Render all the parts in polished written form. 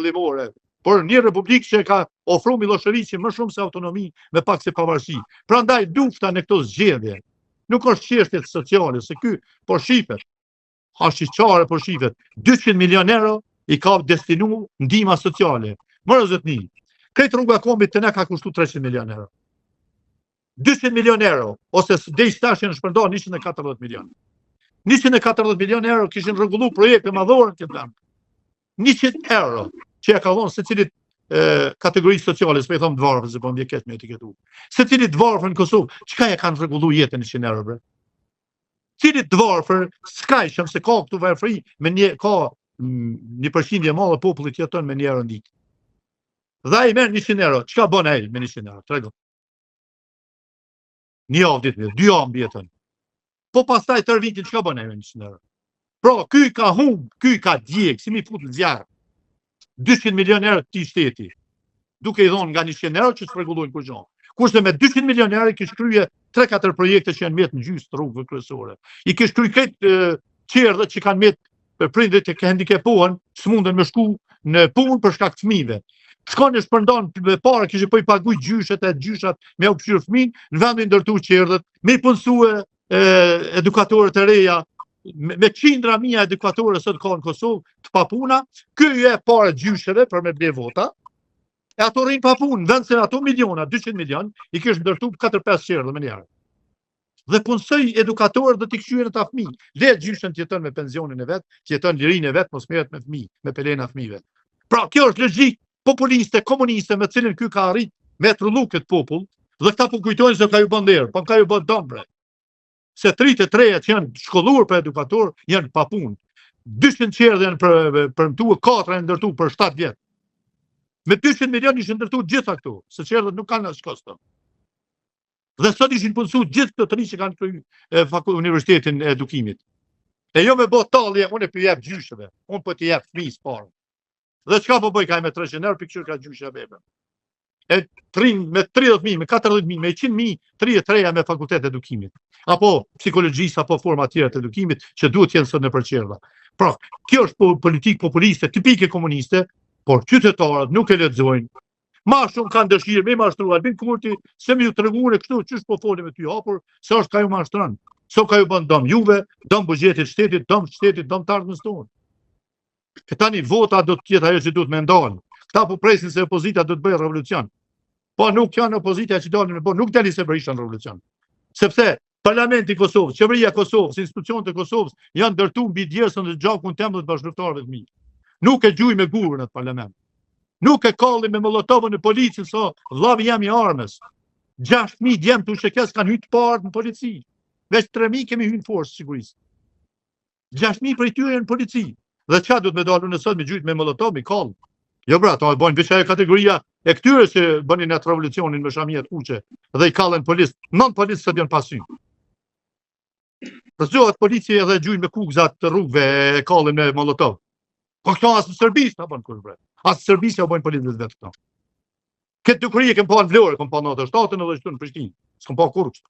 fillimore, por një republikë që ka ofru Miloševiqi më shumë se autonomi me pak se pavarësi. Prandaj lufta në këto zgjedhje nuk është çështje sociale, se ky po shifet. Hashiqare po shifet. 200 milion euro i ka destinu ndihma sociale. Mërë zotni, këtë rruga kombit të ne ka kushtu 300 milion euro. 200 milion euro, ose dhe i stashin shpërndon 140 milion. 140 milion euro kishin rregullu projekte madhore në këtë vend. 100 euro që ja ka dhonë se cilit kategori sociale, s'pe i thomë dvarfën, se po më vjeket me etiketu. Se cilit dvarfën në Kosovë, qëka ja kanë rregullu jetën 100 euro, bre? Cilit dvarfër, s'kajshëm se ka këtu varfëri, me ka një përqindje madhe popullit jeton me 1 euro në ditë. Dhe ai merr 100 euro, çka bën ai me 100 euro? Trego. Një javë ditë, 2 javë mbjetën. Po pastaj tër vitin çka bën ai me 100 euro? Pra, ky ka humb, ky ka djeg, si mi fut në zjarr. 200 milion euro këtij shteti. Duke i dhënë nga 100 euro që s'rregullojnë kurrë. Kurse me 200 milion euro kish krye 3-4 projekte që janë mjet në gjysë të rrugëve kryesore. I kish krye këtë qerdhët që kanë mjet prindrit që handikepuan, s'mundën me shku në punë për shkak të fëmijëve. Shkon e shpërndon me parë, kishte po i paguaj gjyshet e gjyshat me u këshir fëmijë, në vendin ndërtu qerdhët, me punësue edukatorët e reja, me qindra mia edukatorë sot ka në Kosovë të papuna, ky e parë gjysheve për me ble vota, e ato rrinë papunë, në vend se ato miliona, 200 milion, i kishë ndërtu 4-5 qerdhë me njerë. Dhe punësoj edukatorë dhe t'i këshyën e ta fëmijë. Le gjyshën të jeton me pensionin e vetë, të jeton lirinë e vetë, mos meret me fëmijë, me pelena fëmijëve. Pra, kjo është logjik populiste, komuniste, me cilin ky ka arrit me trullu këtë popull, dhe këta po kujtojnë se ka ju bën derë, po ka ju bën dëmbre. Se 3-3 që janë shkolluar për edukator, janë pa punë. 200 qerdhë janë përmtuar, 4 janë ndërtuar për 7 vjet. Me 200 milion ishin ndërtuar gjitha këtu, se qerdhët nuk kanë as kosto. Dhe sot ishin punësuar gjithë këto 3 që kanë kryer Universitetin e Edukimit. E jo me bë tallje, unë po jap gjyshëve, unë po t'i jap fëmijës parë. Dhe çka po bëj ka me 300 euro pikë ka gjyshja bebe. E trin me 30.000, me 40.000, me 100.000, 33 me fakultet e edukimit. Apo psikologjisë, apo forma tjera të edukimit që duhet jenë sot në përqerdha. Pra, kjo është politikë populiste, tipike komuniste, por qytetarët nuk e lexojnë. Ma shumë kanë dëshirë me mashtruar Albin Kurti, se më ju treguan kështu, çish po folim me ty hapur, se është ka ju mashtron. So ka ju bën dëm juve, dëm buxhetit shtetit, dëm të ardhmës tonë. Tani vota do të jetë ajo që duhet me ndalë. Këta po presin se opozita do të bëjë revolucion. Po nuk janë opozita që dalin me bë, nuk dali se bërishan revolucion. Sepse Parlamenti i Kosovës, qeveria e Kosovës, institucionet e Kosovës janë ndërtuar mbi djersën e gjakun tëm të bashkëtorëve të mi. Nuk e gjuj me gurën atë parlament. Nuk e kalli me molotovën në policin, so vllavi jam i armës. 6.000 djemë të ushekes kanë hyrë të parë në polici. Veç 3.000 kemi hyrë në forcë sigurisë. 6.000 prej tyre në polici. Dhe çka duhet me dalë në sot me gjujt me molotov, me kall. Jo pra, ato e bojnë veç ajo kategoria e këtyre që bënin atë revolucionin me shamjet kuqe dhe i kallen policë. Nën policë sot janë pasy. Përzohet policia edhe gjujnë me kukzat të rrugëve e kallin me molotov. Po këto as në Serbi ta bën kur bre. As në Serbi ja bojnë policët vetë këto. Këtë dukuri e kem pa në Vlorë, kem pa në 97-ën edhe këtu në Prishtinë. S'kem pa kurrë kështu.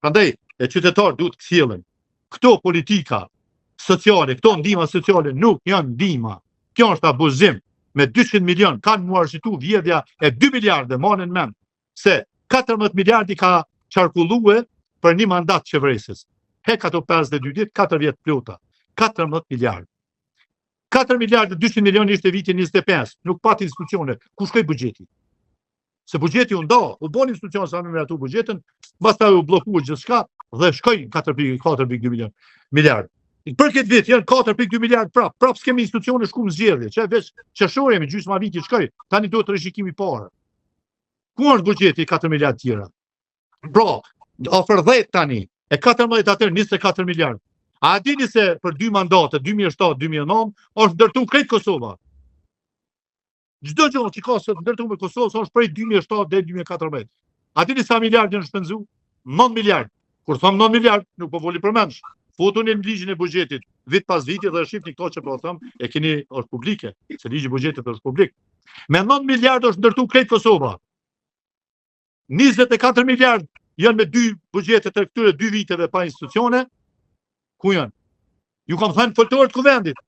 Prandaj e qytetarët duhet të kthjellen. Këto politika sociale, këto ndihma sociale nuk janë ndihma. Kjo është abuzim. Me 200 milion kanë mu arshitu vjedhja e 2 miliardë, manen mend, se 14 miliardi ka qarkullue për një mandat qeverisës. Hek ato 52 ditë, 4 vjetë plota. 14 miliardë. 4 miliardë, 200 milion ishte vitin 25, nuk pati institucione. Ku shkoj buxheti? Se buxheti u nda, u bon institucione sa me miratu buxhetin, pastaj u bllokuar gjithçka dhe shkoi 4.2 miliardë. Për këtë vit janë 4.2 miliardë prap s'kemi institucione shku në zgjedhje, që veç qeshore me gjysma viti shkoj, tani duhet rishikimi parë. Ku është buxheti 4 miliardë tjera? Pra, ofër 10 tani, e 14 atër 24 miliardë. A dini se për 2 mandate, 2007-2009, është ndërtu krejt Kosova. Çdo gjë që ka sot ndërtu me Kosovë është prej 2007 deri 2014. A dini sa miliardë janë shpenzuar? 9 miliardë. Kur thon 9 miliardë, nuk po voli përmendsh. Fotoni në ligjin e buxhetit, vit pas viti dhe shifni këto që po them, e keni është publike, se ligji i buxhetit është publik. Me 9 miliardë është ndërtu krejt Kosova. 24 miliardë janë me 2 buxhetet e këtyre 2 viteve pa institucione. Ku janë? Ju kam thënë foltorët kuvendit.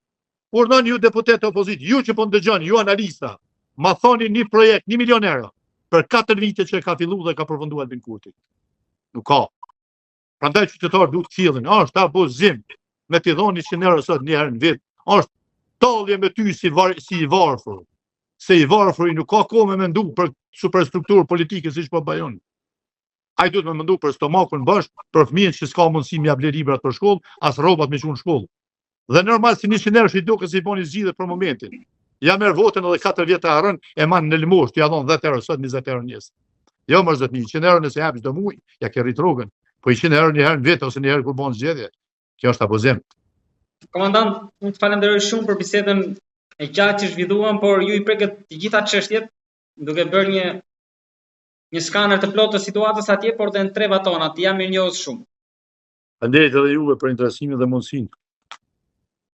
urdhën ju deputet opozitë, ju që po ndëgjoni, ju analista, ma thoni një projekt, 1 milion euro, për 4 vite që ka fillu dhe ka përfunduar Albin Kurti. Nuk ka. Prandaj qytetarët duhet të qillin, është abuzim me t'i dhoni 100 euro sot një herë në vit, është tallje me ty si i varfër. Se i varfëri nuk ka kohë me mendu për superstrukturë politike siç po bajon. Ai duhet me mendu për stomakun bash, për fëmijën që s'ka mundësi m'ia ble librat për shkollë, as rrobat me çun në shkollë. Dhe normal si 100 euro i duket se i boni zgjidhje për momentin. Ja merr votën edhe 4 vjet e harron, e man në lëmosh, t'ia dhon 10 euro sot, 20 euro nesër. Jo më 100 euro nëse jap çdo muaj, ja ke rrit rrugën. Po 100 euro një herë në vit ose një herë kur bën zgjedhje. Kjo është abuzim. Komandant, unë të falenderoj shumë për bisedën e gjatë që zhvilluam, por ju i preket të gjitha çështjet, duke bërë një skaner të plotë të situatës atje, por dhe në treva tona, të jam mirënjohës shumë. Faleminderit edhe juve për interesimin dhe mundësinë.